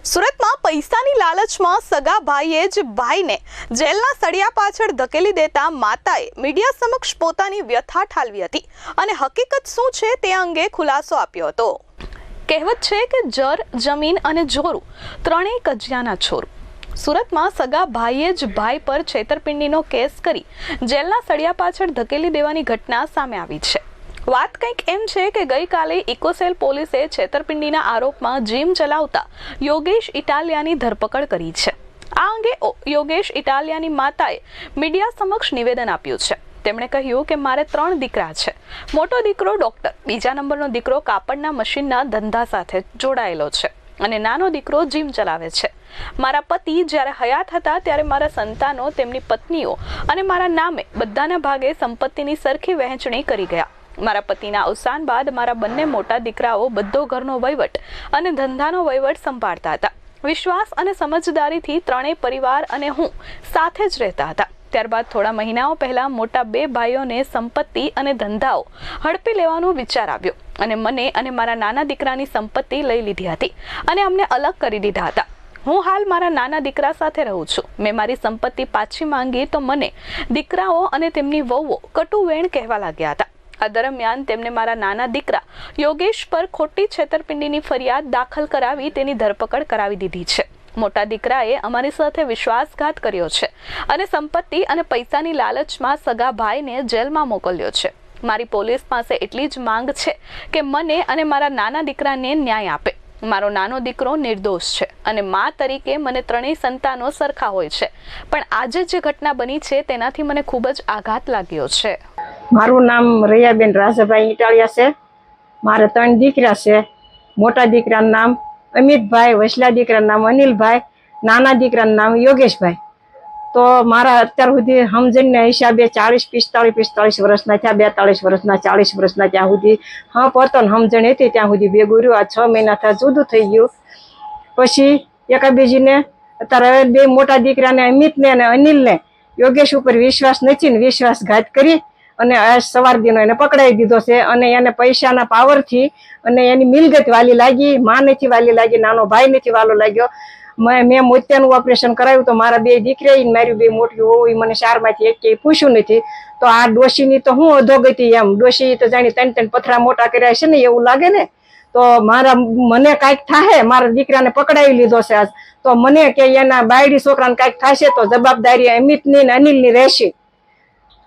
સુરતમાં પૈસાની લાલચમાં સગા ભાઈએ જ ભાઈને જેલના સળિયા પાછળ ધકેલી દેતા માતાએ મીડિયા સમક્ષ પોતાની વ્યથા ઠાલવી હતી અને હકીકત શું છે તે અંગે ખુલાસો આપ્યો હતો। કહેવત છે કે જર, જમીન અને જોરું ત્રણેય કજિયાના છોરું। સુરતમાં સગા ભાઈએ જ ભાઈ પર છેતરપિંડીનો કેસ કરી જેલના સળિયા પાછળ ધકેલી દેવાની ઘટના સામે આવી છે। વાત કંઈક એમ છે કે ગઈકાલે ઇકોસેલ પોલીસે છેતરપિંડીના આરોપમાં જીમ ચલાવતા યોગેશ ઇટાલિયાની ધરપકડ કરી છે। આ અંગે યોગેશ ઇટાલિયાની માતાએ મીડિયા સમક્ષ નિવેદન આપ્યું છે। તેમણે કહ્યું કે મારે 3 દીકરા છે। મોટો દીકરો ડોક્ટર, બીજા નંબરનો દીકરો કાપડના મશીનના ધંધા સાથે જોડાયેલો છે અને નાનો દીકરો જીમ ચલાવે છે। મારા પતિ જ્યારે હયાત હતા ત્યારે મારા સંતાનો, તેમની પત્નીઓ અને મારા નામે બધાના ભાગે સંપત્તિની સરખી વહેંચણી કરી ગયા। મારા પતિના અવસાન બાદ મારા બંને મોટા દીકરાઓ બધો ઘરનો વહીવટ અને ધંધાનો વહીવટ સંભાળતા હતા। વિશ્વાસ અને સમજદારીથી ત્રણેય પરિવાર અને હું સાથે જ રહેતા હતા। ત્યારબાદ થોડા મહિનાઓ પહેલા મોટા 2 ભાઈઓને સંપત્તિ અને ધંધાઓ હડપી લેવાનો વિચાર આવ્યો અને મને અને મારા નાના દીકરાની સંપત્તિ લઈ લીધી હતી અને અમને અલગ કરી દીધા હતા। હું હાલ મારા નાના દીકરા સાથે રહું છું। મેં મારી સંપત્તિ પાછી માંગી તો મને દીકરાઓ અને તેમની વહુઓ કટુ વેણ કહેવા લાગ્યા હતા। આ દરમિયાન તેમને મારા નાના દીકરા યોગેશ પર ખોટી છેતરપિંડીની ફરિયાદ દાખલ કરાવી તેની ધરપકડ કરાવી દીધી છે। મોટા દીકરાએ અમારી સાથે વિશ્વાસઘાત કર્યો છે અને સંપત્તિ અને પૈસાની લાલચમાં સગા ભાઈને જેલમાં મોકલ્યો છે। મારી પોલીસ પાસે એટલી જ માંગ છે કે મને અને મારા નાના દીકરાને ન્યાય આપે। મારો નાનો દીકરો નિર્દોષ છે અને મા તરીકે મને ત્રણેય સંતાનો સરખા હોય છે, પણ આજે જે ઘટના બની છે તેનાથી મને ખૂબ જ આઘાત લાગ્યો છે। મારું નામ રૈયાબેન રાજાભાઈ ઇટાલિયા છે। મારે 3 દીકરા છે। મોટા દીકરાનું નામ અમિતભાઈ, વસલા દીકરાનું નામ અનિલભાઈ, નાના દીકરાનું નામ યોગેશભાઈ। તો મારા અત્યાર સુધી સમજણના હિસાબે 45 વર્ષના થયા, 42 વર્ષના, 40 વર્ષના, ત્યાં સુધી હા પોતાને સમજણ હતી ત્યાં સુધી ભેગું રહ્યું। આ 6 મહિના થયા જુદું થઈ ગયું। પછી એકાબીજીને અત્યારે 2 મોટા દીકરાને અમિતને અને અનિલને યોગેશ ઉપર વિશ્વાસ નથી ને વિશ્વાસઘાત કરી અને આ સવાર દીનો એને પકડાવી દીધો છે અને એને પૈસાના પાવરથી અને એની મિલગત વાલી લાગી। માં નથી વાલી લાગી, નાનો ભાઈ નથી વાલો લાગ્યો। મેં મોતિયાનું ઓપરેશન કરાવ્યું તો મારા 2 દીકરા મારી 2 મોટી હોવી મને 4 માંથી એક પૂછ્યું નથી। તો આ ડોશીની તો હું અધોગતિ એમ, ડોશી તો જાણી 3 પથરા મોટા કર્યા છે ને એવું લાગે ને। તો મને કાંઈક થાય, મારા દીકરાને પકડાવી લીધો છે આજ, તો મને કે એના બાયડી છોકરાને કાંઈક થશે તો જવાબદારી અમિતની ને અનિલની રહેશે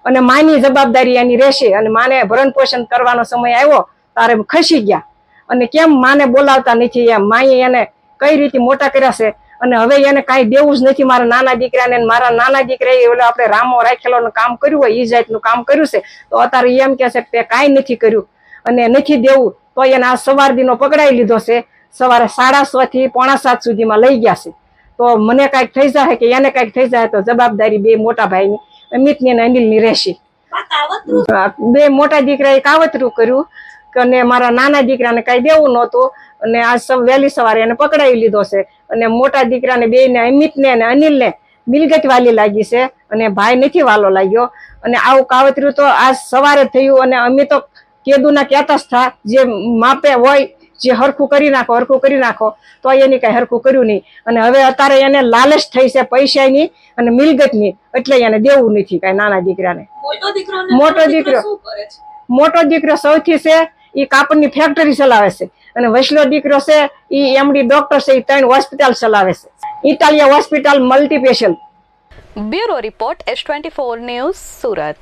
અને માની જવાબદારી એની રહેશે। અને માને ભરણ પોષણ કરવાનો સમય આવ્યો તારે ખસી ગયા અને કેમ માને બોલાવતા નથી એમ, માએ એને કઈ રીતે મોટા કર્યા છે અને હવે એને કાંઈ દેવું જ નથી મારા નાના દીકરાને। મારા નાના દીકરાએ ઓલો આપણે રામો રાખેલો કામ કર્યું હોય, ઈ જાતનું કામ કર્યું છે, તો અત્યારે એમ કે છે કે કાંઈ નથી કર્યું અને નથી દેવું, તો એને આ સવાર દીનો પકડાવી લીધો છે। સવારે 6:30 થી 6:45 સુધીમાં લઈ ગયા છે। તો મને કાંઈક થઈ જાય કે એને કાંઈક થઈ જાય તો જવાબદારી 2 મોટા ભાઈની અમિતની અને અનિલની રહેશે। 2 મોટા દીકરાએ કાવતરું કર્યું અને મારા નાના દીકરાને કાંઈ દેવું નહોતું અને આ વહેલી સવારે એને પકડાવી લીધો છે અને મોટા દીકરાને 2 ને અમિતને અને અનિલને મિલગત વાલી લાગી છે અને ભાઈ નથી વાલો લાગ્યો। અને આવું કાવતરું તો આજ સવારે થયું અને અમે તો કેદુના કહેતા જ થા જે માપે હોય જે હરખું કરી નાખો, તો એની કઈ હરખું કર્યું નહીં અને હવે અત્યારે એને લાલચ થઈ છે પૈસાની અને મિલગતની, એટલે એને દેવું નથી કાંઈ નાના દીકરાને। મોટો દીકરો સૌથી છે એ કાપડની ફેક્ટરી ચલાવે છે અને વસલો દીકરો છે એ એમડી ડોક્ટર છે, એ 3 હોસ્પિટલ ચલાવે છે, Italiya hospital multispecialty. Bureau report S24 news, Surat.